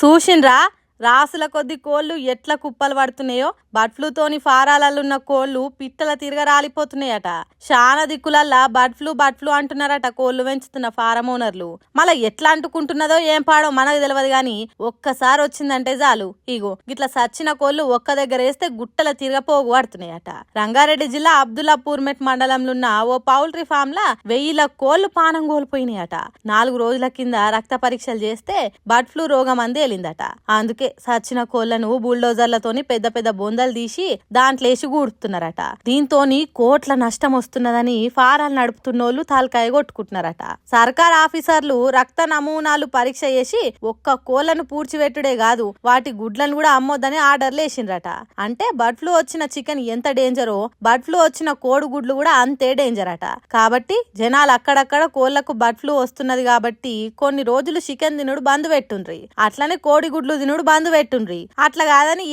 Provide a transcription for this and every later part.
చూసిండ్రా రాసుల కొద్ది కోళ్ళు ఎట్లా కుప్పలు పడుతున్నాయో. బర్డ్ ఫ్లూతోని ఫారాలలున్న కోళ్ళు పిట్టల తిరగ రాలిపోతున్నాయట. చాలా దిక్కులల్లా బర్డ్ ఫ్లూ అంటున్నారట కోళ్ళు పెంచుతున్న ఫారం ఓనర్లు. మళ్ళీ ఎట్లా అంటుకుంటున్నదో ఏం పాడో మనకు తెలియదు గాని ఒక్కసారి వచ్చిందంటే చాలు ఇగో గిట్లా సచ్చిన కోళ్ళు ఒక్క దగ్గర వేస్తే గుట్టల తిరగపోగు పడుతున్నాయట. రంగారెడ్డి జిల్లా అబ్దుల్లాపూర్మెట్ మండలంలో ఉన్న ఓ పౌల్ట్రీ ఫామ్ లా 1000 కోళ్లు పానం కోల్పోయినాయట. 4 రోజుల కింద రక్త పరీక్షలు చేస్తే బర్డ్ ఫ్లూ రోగం అంది తేలిందట. అందుకే సచ్చిన కోళ్లను బుల్డోజర్లతోని పెద్ద పెద్ద బొందలు తీసి దాంట్లేసి గూడుతున్నారట. దీంతోని కోట్ల నష్టం వస్తున్నదని ఫారాలు నడుపుతున్నోళ్ళు తలకాయ కొట్టుకుంటున్నారట. సర్కార్ ఆఫీసర్లు రక్త నమూనాలు పరీక్ష చేసి ఒక్క కోళ్లను పూడ్చిపెట్టుడే కాదు వాటి గుడ్లను కూడా అమ్మొద్దని ఆర్డర్లు వేసిండ్రట. అంటే బర్డ్ ఫ్లూ వచ్చిన చికెన్ ఎంత డేంజరో బర్డ్ ఫ్లూ వచ్చిన కోడి గుడ్లు కూడా అంతే డేంజర్ అట. కాబట్టి జనాలు అక్కడక్కడ కోళ్లకు బర్డ్ ఫ్లూ వస్తున్నది కాబట్టి కొన్ని రోజులు చికెన్ తినుడు బంద్ పెట్టుండ్రి. అట్లనే కోడి గుడ్లు తినుడు బంద్ పెట్టుండ్రి. అట్లా కాదని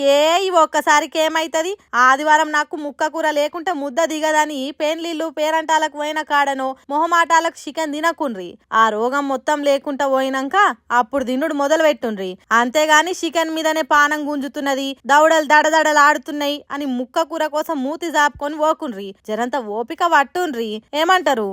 ఒక్కసారికి ఏమైతది, ఆదివారం నాకు ముక్క కూర లేకుంటే ముద్ద దిగదని పెండ్లిళ్ళు పేరంటాలకు పోయిన కాడనో మొహమాటాలకు చికెన్ తినకుండ్రి. ఆ రోగం మొత్తం లేకుండా పోయినాక అప్పుడు తినుడు మొదలు పెట్టుండ్రి. అంతేగాని చికెన్ మీదనే పానం గుంజుతున్నది, దవడలు దడదడలు ఆడుతున్నాయి అని ముక్క కూర కోసం మూతి జాపుకొని పోకుండ్రి. జరంత ఓపిక పట్టుండ్రి. ఏమంటారు?